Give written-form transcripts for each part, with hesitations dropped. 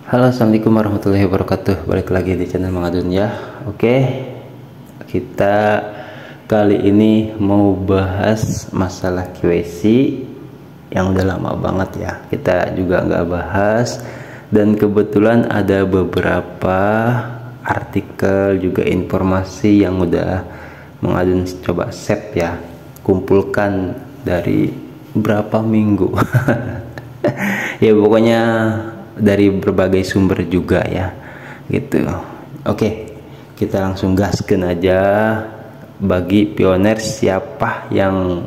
Halo, assalamualaikum warahmatullahi wabarakatuh. Balik lagi di channel Mangadun ya. Oke, kita kali ini mau bahas masalah QC yang udah lama banget ya. Kita juga nggak bahas, dan kebetulan ada beberapa artikel juga informasi yang udah Mangadun coba save ya, kumpulkan dari berapa minggu. Ya pokoknya dari berbagai sumber juga ya gitu. Oke, kita langsung gaskan aja. Bagi pioner siapa yang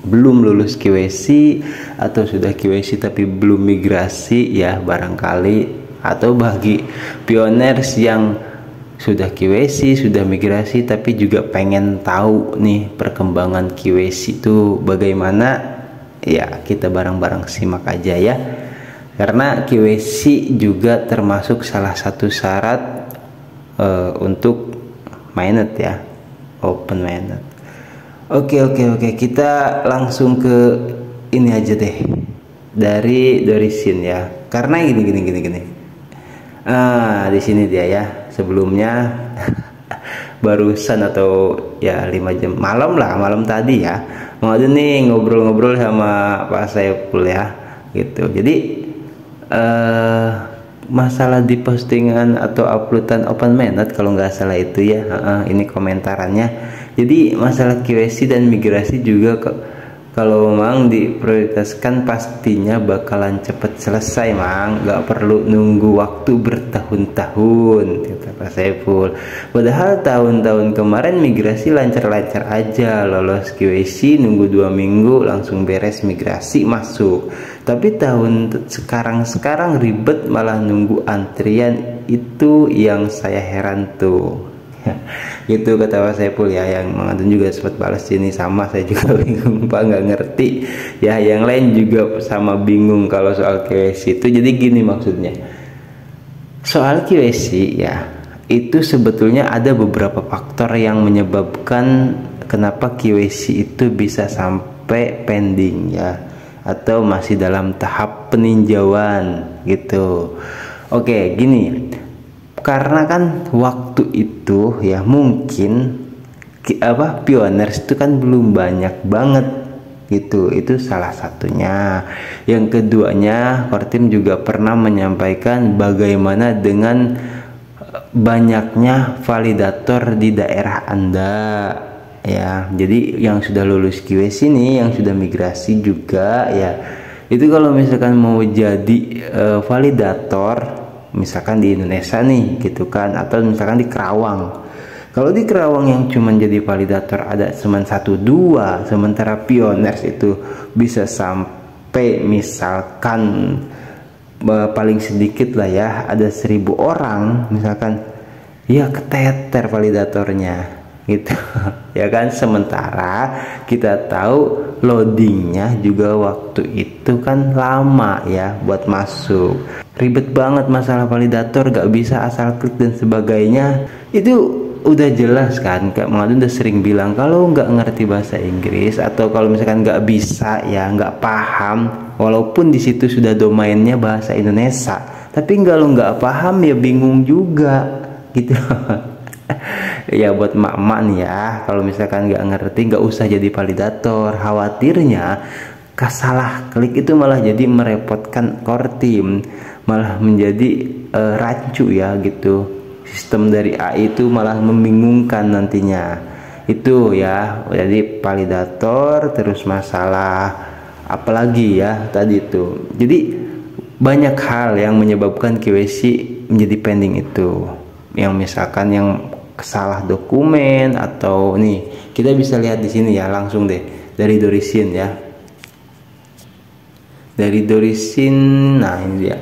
belum lulus QC atau sudah QC tapi belum migrasi ya barangkali, atau bagi pioner yang sudah QC sudah migrasi tapi juga pengen tahu nih perkembangan QC itu bagaimana ya, kita bareng-bareng simak aja ya. Karena QC juga termasuk salah satu syarat untuk mainnet ya, open mainnet. Oke, kita langsung ke ini aja deh, dari Dorisin ya. Karena gini. Di sini dia ya. Sebelumnya barusan atau ya 5 jam malam tadi ya, mau ada nih ngobrol-ngobrol sama Pak Saiful ya gitu. Jadi masalah di postingan atau uploadan open mainnet kalau nggak salah itu ya, ini komentarannya. Jadi masalah QC dan migrasi juga kalau memang diprioritaskan pastinya bakalan cepet selesai mang, nggak perlu nunggu waktu bertahun-tahun kata Pak Saiful. Padahal tahun-tahun kemarin migrasi lancar-lancar aja, lolos QC nunggu 2 minggu langsung beres migrasi masuk. Tapi tahun sekarang ribet malah nunggu antrian, itu yang saya heran tuh. Gitu kata Pak Saiful ya. Yang Mangadun juga sempat balas ini, sama saya juga bingung Pak, nggak ngerti ya. Yang lain juga sama bingung kalau soal QC itu. Jadi gini maksudnya, soal QC ya, itu sebetulnya ada beberapa faktor yang menyebabkan kenapa QC itu bisa sampai pending ya, atau masih dalam tahap peninjauan gitu. Oke, gini, karena kan waktu itu ya mungkin pioners itu kan belum banyak banget gitu, itu salah satunya. Yang keduanya, Kortim juga pernah menyampaikan bagaimana dengan banyaknya validator di daerah Anda ya. Jadi yang sudah lulus QC ini, yang sudah migrasi juga ya, itu kalau misalkan mau jadi validator misalkan di Indonesia nih gitu kan, atau misalkan di Kerawang. Kalau di Kerawang yang cuma jadi validator ada cuma 1-2, sementara pioners itu bisa sampai misalkan paling sedikit lah ya ada 1000 orang misalkan, ya keteter validatornya gitu ya kan. Sementara kita tahu loadingnya juga waktu itu kan lama ya buat masuk, ribet banget masalah validator, gak bisa asal klik dan sebagainya. Itu udah jelas kan, Kak Mangadun udah sering bilang kalau nggak ngerti bahasa Inggris atau kalau misalkan nggak bisa ya nggak paham, walaupun di situ sudah domainnya bahasa Indonesia, tapi kalau nggak paham ya bingung juga gitu. Ya buat mak-mak nih ya, kalau misalkan nggak ngerti nggak usah jadi validator. Khawatirnya salah klik itu malah jadi merepotkan Kortim, malah menjadi rancu ya gitu. Sistem dari AI itu malah membingungkan nantinya itu ya. Jadi validator terus masalah apalagi ya tadi itu. Jadi banyak hal yang menyebabkan QC menjadi pending itu, yang misalkan yang salah dokumen atau nih, kita bisa lihat di sini ya langsung deh dari Dorisin ya. Dari Dorisin, nah ini dia.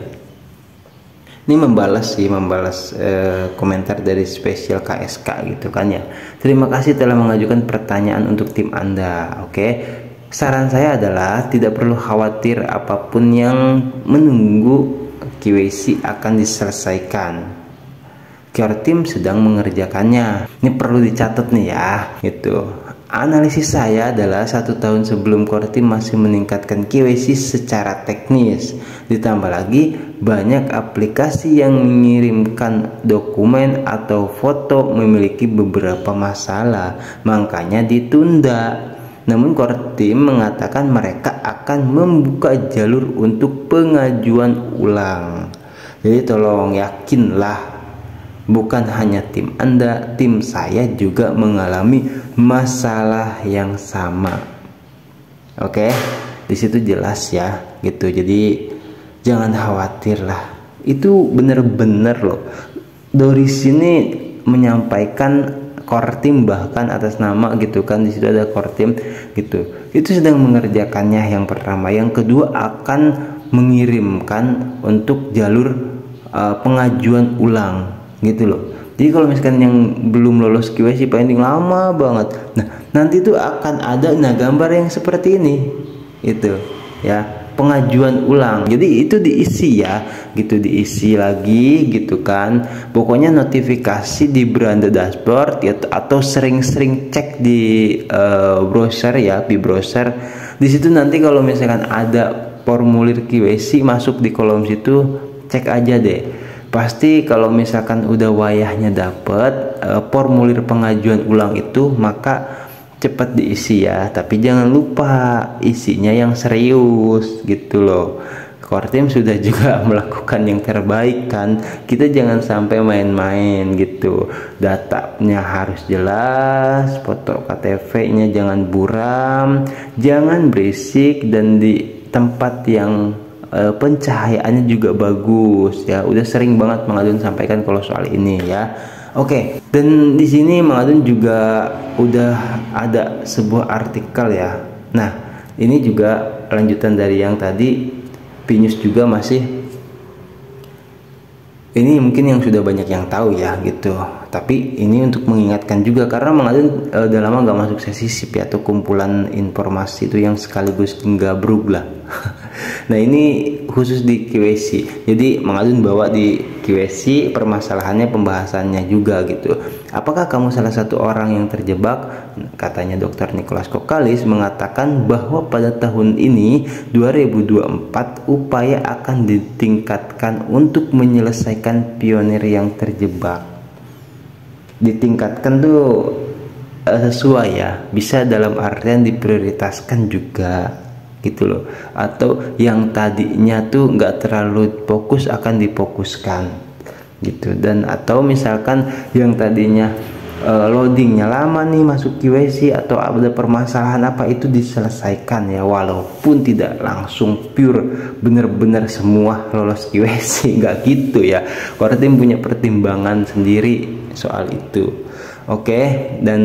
Ini membalas komentar dari spesial KSK gitu kan ya. Terima kasih telah mengajukan pertanyaan untuk tim Anda. Oke, saran saya adalah tidak perlu khawatir apapun yang menunggu QC akan diselesaikan. Kortim sedang mengerjakannya. Ini perlu dicatat nih ya gitu. Analisis saya adalah 1 tahun sebelum core team masih meningkatkan KYC secara teknis. Ditambah lagi banyak aplikasi yang mengirimkan dokumen atau foto memiliki beberapa masalah, makanya ditunda. Namun core team mengatakan mereka akan membuka jalur untuk pengajuan ulang. Jadi tolong yakinlah, bukan hanya tim Anda, tim saya juga mengalami masalah yang sama. Oke, di situ jelas ya, gitu. Jadi jangan khawatir lah. Itu bener-bener loh. Dari sini menyampaikan core team bahkan atas nama gitu kan, di situ ada core team gitu. Itu sedang mengerjakannya yang pertama. Yang kedua akan mengirimkan untuk jalur pengajuan ulang gitu loh. Jadi kalau misalkan yang belum lolos KYC pending lama banget, nah nanti tuh akan ada gambar yang seperti ini itu ya, pengajuan ulang. Jadi itu diisi ya gitu, diisi lagi gitu kan. Pokoknya notifikasi di beranda dashboard ya, atau sering-sering cek di browser ya, di browser. Di situ nanti kalau misalkan ada formulir KYC masuk di kolom situ, cek aja deh. Pasti kalau misalkan udah wayahnya dapet formulir pengajuan ulang itu, maka cepat diisi ya. Tapi jangan lupa isinya yang serius gitu loh. Core team sudah juga melakukan yang terbaik kan. Kita jangan sampai main-main gitu. Datanya harus jelas, foto KTP-nya jangan buram, jangan berisik, dan di tempat yang pencahayaannya juga bagus ya. Udah sering banget Mang Adun sampaikan kalau soal ini ya. Oke, dan di sini Mang Adun juga udah ada sebuah artikel ya. Nah, ini juga lanjutan dari yang tadi. Pinus juga masih, ini mungkin yang sudah banyak yang tahu ya gitu. Tapi ini untuk mengingatkan juga, karena Mang Adun udah lama gak masuk sesi SIP ya, atau kumpulan informasi itu yang sekaligus gabruk lah. Nah ini khusus di KYC. Jadi Mang Adun bawa di KYC permasalahannya, pembahasannya juga gitu. Apakah kamu salah satu orang yang terjebak? Katanya Dr. Nicholas Kokalis mengatakan bahwa pada tahun ini 2024 upaya akan ditingkatkan untuk menyelesaikan pionir yang terjebak. Ditingkatkan tuh sesuai ya, bisa dalam artian diprioritaskan juga gitu loh, atau yang tadinya tuh nggak terlalu fokus akan difokuskan gitu. Dan atau misalkan yang tadinya loadingnya lama nih masuk KYC atau ada permasalahan apa, itu diselesaikan ya, walaupun tidak langsung pure bener-bener semua lolos KYC, nggak gitu ya. Core team punya pertimbangan sendiri soal itu. Oke, dan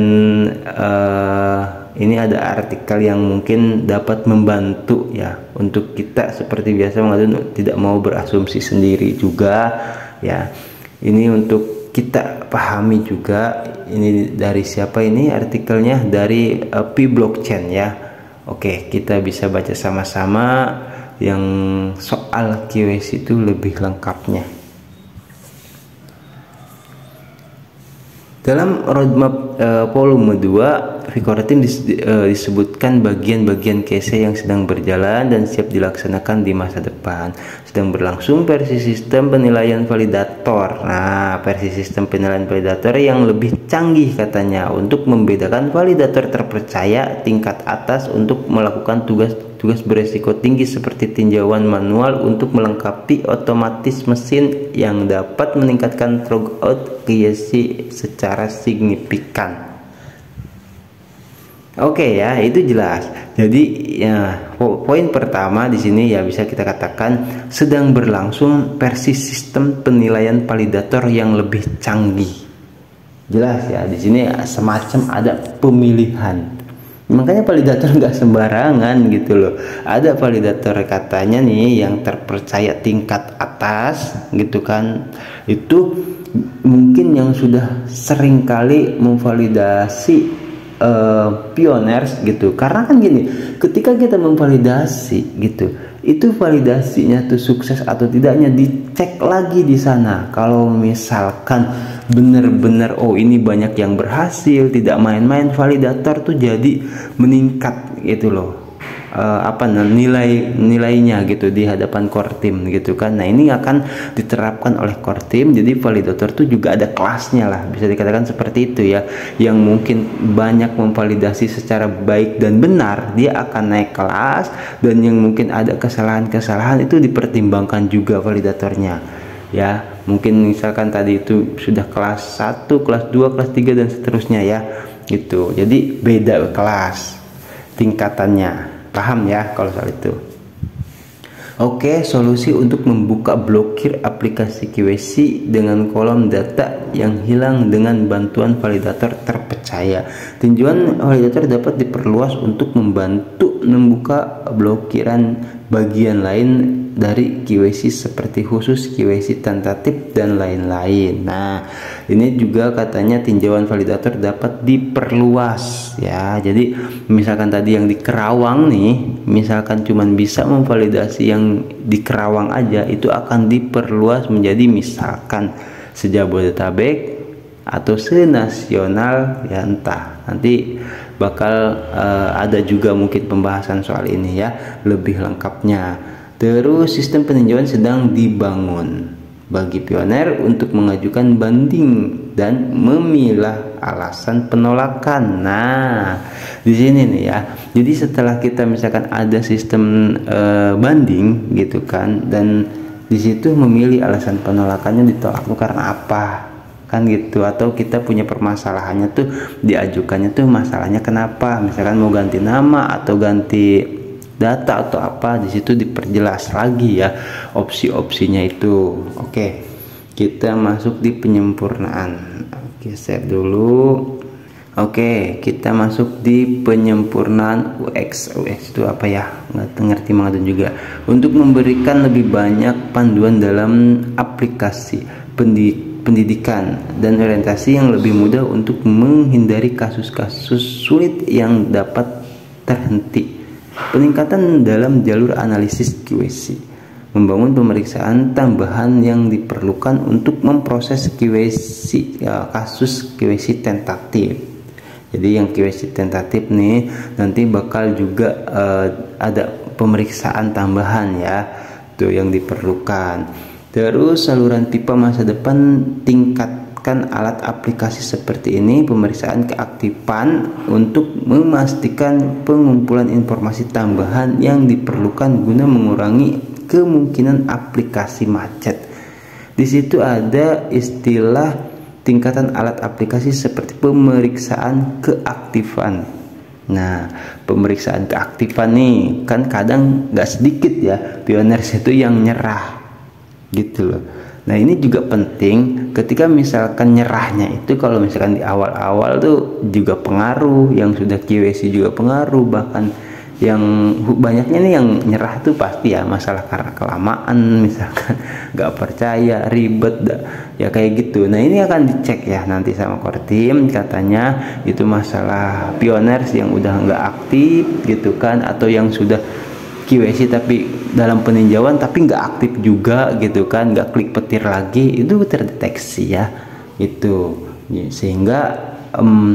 ini ada artikel yang mungkin dapat membantu ya untuk kita. Seperti biasa Mang Adun tidak mau berasumsi sendiri juga ya. Ini untuk kita pahami juga. Ini dari siapa ini artikelnya? Dari P-Blockchain ya. Oke, kita bisa baca sama-sama yang soal KYC itu lebih lengkapnya. Dalam roadmap volume 2, Core team disebutkan bagian-bagian KYC yang sedang berjalan dan siap dilaksanakan di masa depan. Sedang berlangsung versi sistem penilaian validator. Nah, versi sistem penilaian validator yang lebih canggih katanya, untuk membedakan validator terpercaya tingkat atas untuk melakukan tugas beresiko tinggi seperti tinjauan manual untuk melengkapi otomatis mesin yang dapat meningkatkan throughput KYC secara signifikan. Oke ya, itu jelas. Jadi ya, poin pertama di sini ya bisa kita katakan sedang berlangsung versi sistem penilaian validator yang lebih canggih. Jelas ya, di sini semacam ada pemilihan. Makanya validator nggak sembarangan gitu loh. Ada validator katanya nih yang terpercaya tingkat atas gitu kan. Itu mungkin yang sudah sering kali memvalidasi pioners gitu. Karena kan gini, ketika kita memvalidasi gitu, itu validasinya tuh sukses atau tidaknya dicek lagi di sana. Kalau misalkan benar-benar oh ini banyak yang berhasil, tidak main-main, validator tuh jadi meningkat gitu loh. Nilainya gitu di hadapan core team gitu kan. Nah ini akan diterapkan oleh core team, jadi validator tuh juga ada kelasnya lah, bisa dikatakan seperti itu ya. Yang mungkin banyak memvalidasi secara baik dan benar, dia akan naik kelas, dan yang mungkin ada kesalahan-kesalahan itu dipertimbangkan juga validatornya ya. Mungkin misalkan tadi itu sudah kelas 1, kelas 2, kelas 3 dan seterusnya ya gitu. Jadi beda kelas tingkatannya. Paham ya kalau soal itu. Oke, solusi untuk membuka blokir aplikasi QC dengan kolom data yang hilang dengan bantuan validator terpercaya. Tinjauan validator dapat diperluas untuk membantu membuka blokiran bagian lain dari QC seperti khusus, QC tentatif dan lain-lain. Nah, ini juga katanya tinjauan validator dapat diperluas ya. Jadi misalkan tadi yang di Kerawang nih, misalkan cuman bisa memvalidasi yang di Kerawang aja, itu akan diperluas menjadi misalkan se-Jabodetabek atau se-nasional ya, entah. Nanti bakal ada juga mungkin pembahasan soal ini ya, lebih lengkapnya. Terus sistem peninjauan sedang dibangun bagi pioner untuk mengajukan banding dan memilah alasan penolakan. Nah, di sini nih ya. Jadi setelah kita misalkan ada sistem banding gitu kan, dan di situ memilih alasan penolakannya ditolak tuh karena apa? Kan gitu. Atau kita punya permasalahannya tuh, diajukannya tuh masalahnya kenapa? Misalkan mau ganti nama atau ganti data atau apa, di situ diperjelas lagi ya opsi-opsinya itu. Oke, kita masuk di penyempurnaan. Oke, save dulu. Oke, kita masuk di penyempurnaan UX. UX itu apa ya? Nggak ngerti banget juga. Untuk memberikan lebih banyak panduan dalam aplikasi pendidikan dan orientasi yang lebih mudah untuk menghindari kasus-kasus sulit yang dapat terhenti. Peningkatan dalam jalur analisis QC, membangun pemeriksaan tambahan yang diperlukan untuk memproses QC kasus QC tentatif. Jadi yang QC tentatif nih nanti bakal juga ada pemeriksaan tambahan ya, tuh yang diperlukan. Terus saluran pipa masa depan, tingkatkan alat aplikasi seperti ini, pemeriksaan keaktifan untuk memastikan pengumpulan informasi tambahan yang diperlukan guna mengurangi kemungkinan aplikasi macet. Di situ ada istilah tingkatan alat aplikasi seperti pemeriksaan keaktifan. Nah, pemeriksaan keaktifan nih kan kadang nggak sedikit ya pioners itu yang nyerah gitu loh. Nah ini juga penting ketika misalkan nyerahnya itu, kalau misalkan di awal-awal tuh juga pengaruh, yang sudah QC juga pengaruh, bahkan yang banyaknya nih yang nyerah tuh pasti ya masalah karena kelamaan, misalkan nggak percaya, ribet ya kayak gitu. Nah ini akan dicek ya nanti sama core team, katanya itu masalah pioners yang udah nggak aktif gitu kan, atau yang sudah QC tapi dalam peninjauan tapi nggak aktif juga gitu kan, nggak klik petir lagi, itu terdeteksi ya itu, sehingga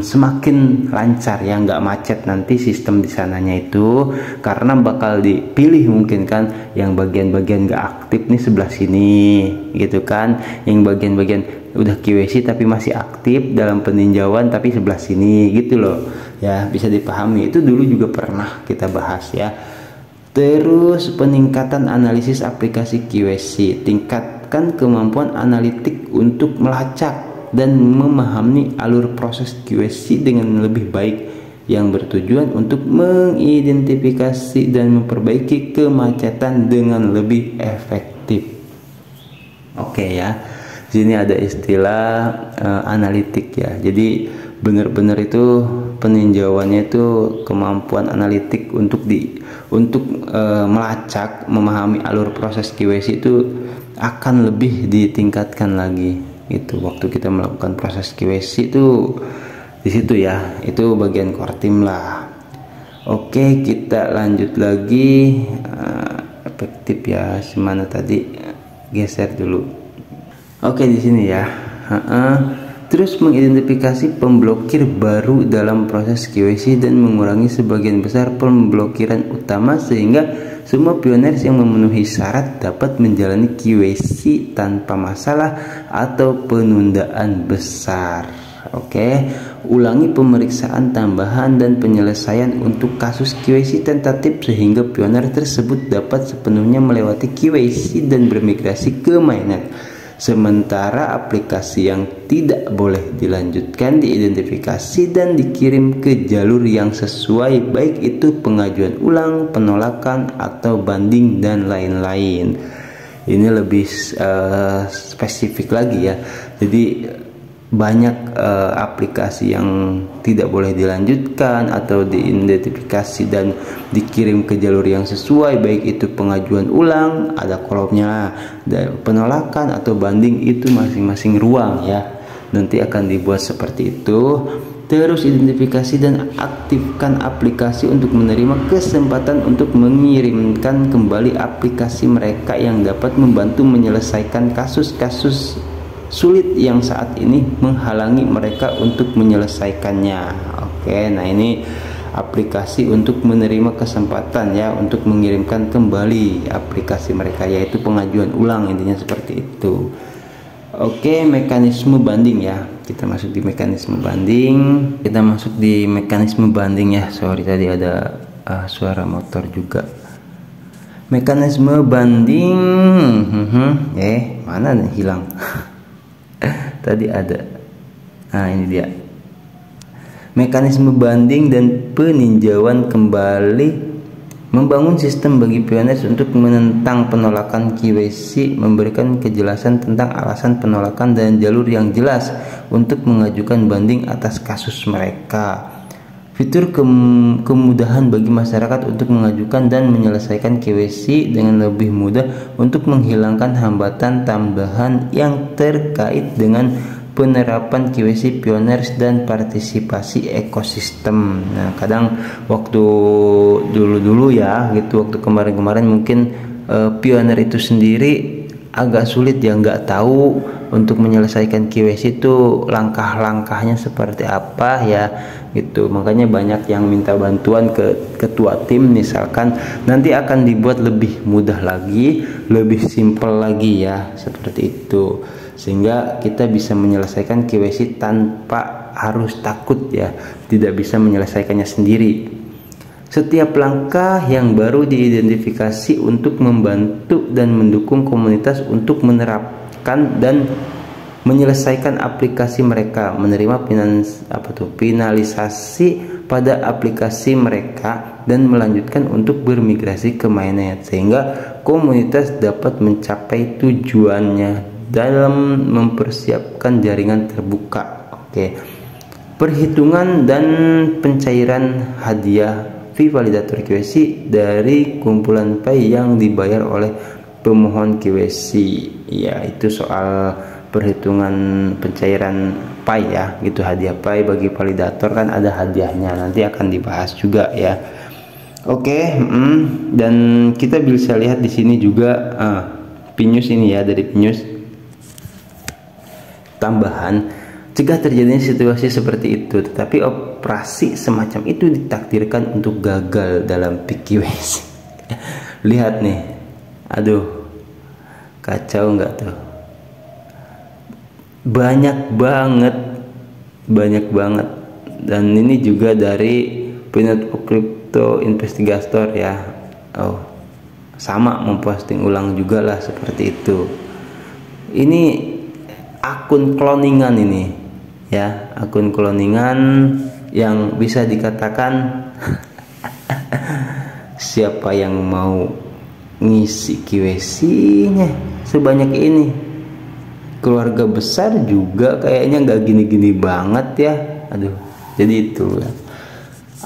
semakin lancar ya, nggak macet nanti sistem di sananya itu, karena bakal dipilih mungkin kan yang bagian-bagian nggak aktif nih sebelah sini gitu kan, yang bagian-bagian udah QC tapi masih aktif dalam peninjauan tapi sebelah sini gitu loh ya, bisa dipahami. Itu dulu juga pernah kita bahas ya. Terus peningkatan analisis aplikasi QC, tingkatkan kemampuan analitik untuk melacak dan memahami alur proses QC dengan lebih baik, yang bertujuan untuk mengidentifikasi dan memperbaiki kemacetan dengan lebih efektif. Oke ya, sini ada istilah analitik ya. Jadi benar-benar itu peninjauannya itu kemampuan analitik untuk melacak, memahami alur proses QC itu akan lebih ditingkatkan lagi. Itu waktu kita melakukan proses QC itu di situ ya, itu bagian core team lah. Oke, kita lanjut lagi. Efektif ya, semana tadi geser dulu. Oke, di sini ya. Terus mengidentifikasi pemblokir baru dalam proses QC dan mengurangi sebagian besar pemblokiran utama sehingga semua pioneers yang memenuhi syarat dapat menjalani QC tanpa masalah atau penundaan besar. Oke, ulangi pemeriksaan tambahan dan penyelesaian untuk kasus QC tentatif sehingga pioner tersebut dapat sepenuhnya melewati QC dan bermigrasi ke mainnet. Sementara aplikasi yang tidak boleh dilanjutkan diidentifikasi dan dikirim ke jalur yang sesuai, baik itu pengajuan ulang, penolakan, atau banding dan lain-lain. Ini lebih spesifik lagi ya. Jadi banyak aplikasi yang tidak boleh dilanjutkan atau diidentifikasi dan dikirim ke jalur yang sesuai, baik itu pengajuan ulang, ada kolomnya, dan penolakan atau banding, itu masing-masing ruang ya, nanti akan dibuat seperti itu. Terus identifikasi dan aktifkan aplikasi untuk menerima kesempatan untuk mengirimkan kembali aplikasi mereka yang dapat membantu menyelesaikan kasus-kasus sulit yang saat ini menghalangi mereka untuk menyelesaikannya. Oke, nah ini aplikasi untuk menerima kesempatan ya untuk mengirimkan kembali aplikasi mereka, yaitu pengajuan ulang, intinya seperti itu. Oke, mekanisme banding ya. Kita masuk di mekanisme banding. Ya. Sorry tadi ada suara motor juga. Mekanisme banding. Mana nih hilang? Tadi ada. Nah, ini dia. Mekanisme banding dan peninjauan kembali. Membangun sistem bagi pioneers untuk menentang penolakan QC, memberikan kejelasan tentang alasan penolakan dan jalur yang jelas untuk mengajukan banding atas kasus mereka. Fitur kemudahan bagi masyarakat untuk mengajukan dan menyelesaikan QC dengan lebih mudah untuk menghilangkan hambatan tambahan yang terkait dengan penerapan QC pioneers dan partisipasi ekosistem. Nah, kadang waktu dulu ya gitu, waktu kemarin-kemarin mungkin pioneer itu sendiri agak sulit ya, nggak tahu untuk menyelesaikan QC itu langkah-langkahnya seperti apa ya gitu. Makanya banyak yang minta bantuan ke ketua tim misalkan, nanti akan dibuat lebih mudah lagi, lebih simpel lagi ya, seperti itu, sehingga kita bisa menyelesaikan QC tanpa harus takut ya, tidak bisa menyelesaikannya sendiri. Setiap langkah yang baru diidentifikasi untuk membantu dan mendukung komunitas untuk menerapkan dan menyelesaikan aplikasi mereka, menerima finalisasi pada aplikasi mereka dan melanjutkan untuk bermigrasi ke mainnet sehingga komunitas dapat mencapai tujuannya dalam mempersiapkan jaringan terbuka. Oke. Perhitungan dan pencairan hadiah fee validator QC dari kumpulan Pi yang dibayar oleh pemohon QC. Ya, itu soal perhitungan pencairan Pi ya, gitu. Hadiah Pi bagi validator kan ada hadiahnya, nanti akan dibahas juga ya. Oke, dan kita bisa lihat di sini juga Pinus ini ya, dari Pinus tambahan. Jika terjadinya situasi seperti itu, tetapi operasi semacam itu ditakdirkan untuk gagal dalam PQC. Lihat nih, aduh, kacau nggak tuh? Banyak banget, dan ini juga dari Pinot Crypto Investigator ya. Oh, sama memposting ulang juga lah seperti itu. Ini akun cloningan ini ya, akun cloningan yang bisa dikatakan siapa yang mau ngisi QC-nya sebanyak ini, keluarga besar juga kayaknya nggak gini-gini banget ya. Aduh, jadi itu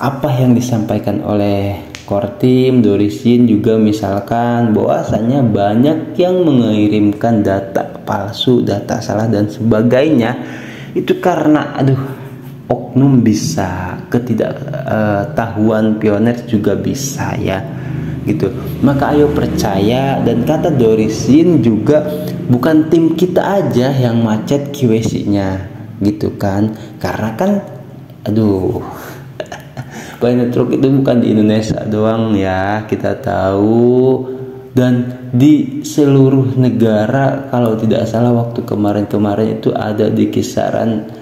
apa yang disampaikan oleh core team Dorisin juga, misalkan bahwasanya banyak yang mengirimkan data palsu, data salah dan sebagainya, itu karena oknum bisa, ketidaktahuan pioner juga bisa ya gitu. Maka ayo percaya, dan kata Dorisin juga bukan tim kita aja yang macet QC-nya gitu kan, karena kan aduh Planet Rock itu bukan di Indonesia doang ya, kita tahu, dan di seluruh negara kalau tidak salah waktu kemarin-kemarin itu ada di kisaran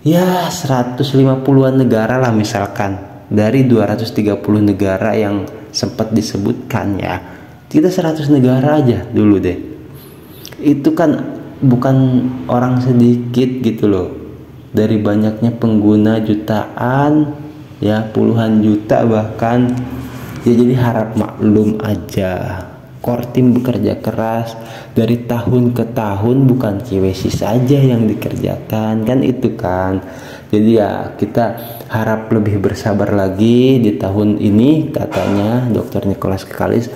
ya 150-an negara lah misalkan, dari 230 negara yang sempat disebutkan ya. Kita 100 negara aja dulu deh. Itu kan bukan orang sedikit gitu loh. Dari banyaknya pengguna jutaan ya, puluhan juta bahkan ya, jadi harap maklum aja. Kortim bekerja keras dari tahun ke tahun, bukan QC saja yang dikerjakan kan itu kan. Jadi ya kita harap lebih bersabar lagi di tahun ini. Katanya Dr. Nicholas Kekalis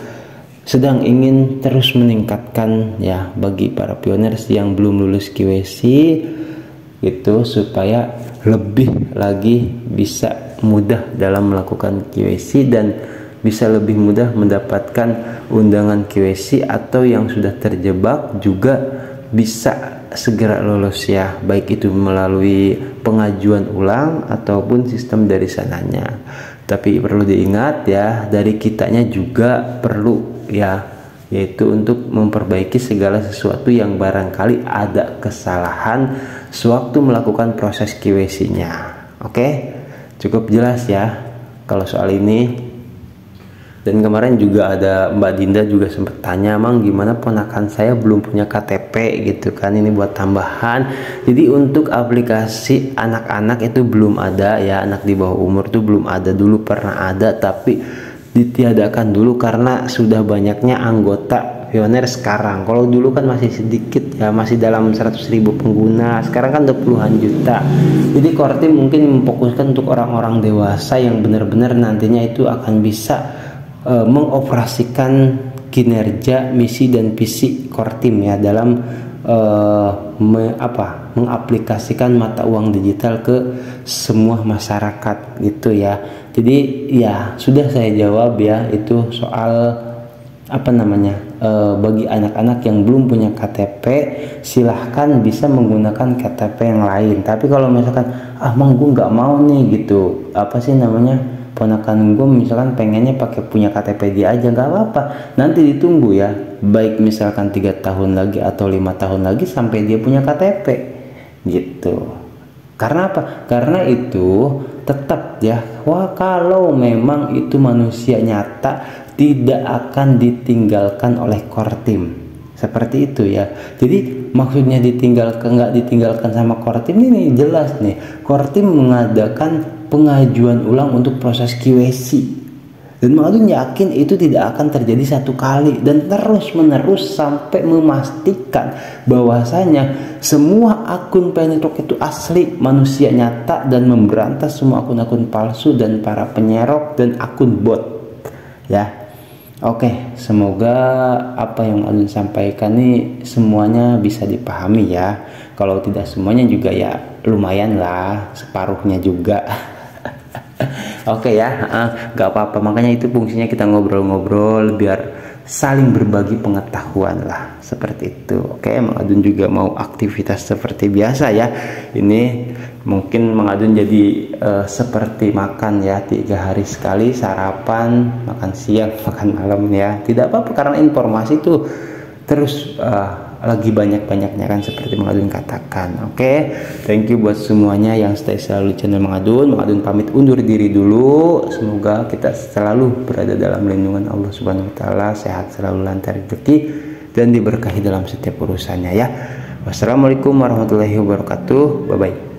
sedang ingin terus meningkatkan ya bagi para pioners yang belum lulus QC gitu, supaya lebih lagi bisa mudah dalam melakukan QC dan bisa lebih mudah mendapatkan undangan QC, atau yang sudah terjebak juga bisa segera lolos ya, baik itu melalui pengajuan ulang ataupun sistem dari sananya. Tapi perlu diingat ya, dari kitanya juga perlu ya, yaitu untuk memperbaiki segala sesuatu yang barangkali ada kesalahan sewaktu melakukan proses QC-nya. Oke, cukup jelas ya kalau soal ini. Dan kemarin juga ada Mbak Dinda juga sempat tanya, Mang gimana ponakan saya belum punya KTP gitu kan, ini buat tambahan. Jadi untuk aplikasi anak-anak itu belum ada ya, anak di bawah umur itu belum ada. Dulu pernah ada tapi ditiadakan dulu karena sudah banyaknya anggota pioner sekarang. Kalau dulu kan masih sedikit ya, masih dalam 100.000 pengguna, sekarang kan udah puluhan juta. Jadi Kortim mungkin memfokuskan untuk orang-orang dewasa yang benar-benar nantinya itu akan bisa mengoperasikan kinerja, misi dan visi Kortim ya dalam mengaplikasikan mata uang digital ke semua masyarakat gitu ya. Jadi ya sudah saya jawab ya, itu soal bagi anak-anak yang belum punya KTP silahkan bisa menggunakan KTP yang lain. Tapi kalau misalkan Mang gue nggak mau nih gitu, ponakan gue misalkan pengennya pakai punya KTP dia aja, nggak apa-apa, nanti ditunggu ya, baik misalkan 3 tahun lagi atau 5 tahun lagi sampai dia punya KTP gitu. Karena apa? Karena itu tetap ya, kalau memang itu manusia nyata tidak akan ditinggalkan oleh Kortim, seperti itu ya. Jadi maksudnya nggak ditinggalkan sama Kortim ini jelas nih, Kortim mengadakan pengajuan ulang untuk proses QC, dan Mang yakin itu tidak akan terjadi satu kali dan terus menerus sampai memastikan bahwasanya semua akun Planet Rock itu asli manusia nyata, dan memberantas semua akun-akun palsu dan para penyerok dan akun bot ya. Oke, semoga apa yang Adun sampaikan ini semuanya bisa dipahami ya. Kalau tidak semuanya juga ya lumayan lah, separuhnya juga. Oke ya, gak apa-apa. Makanya itu fungsinya kita ngobrol-ngobrol biar saling berbagi pengetahuan lah, seperti itu. Oke, Mang Adun juga mau aktivitas seperti biasa ya. Ini mungkin Mang Adun jadi seperti makan ya, 3 hari sekali, sarapan, makan siang, makan malam ya. Tidak apa-apa karena informasi itu terus lagi banyak-banyaknya kan, seperti Mang Adun katakan. Oke, thank you buat semuanya yang stay selalu di channel Mang Adun. Mang Adun pamit undur diri dulu. Semoga kita selalu berada dalam lindungan Allah Subhanahu wa taala, sehat selalu, lancar rezeki dan diberkahi dalam setiap urusannya ya. Wassalamualaikum warahmatullahi wabarakatuh. Bye bye.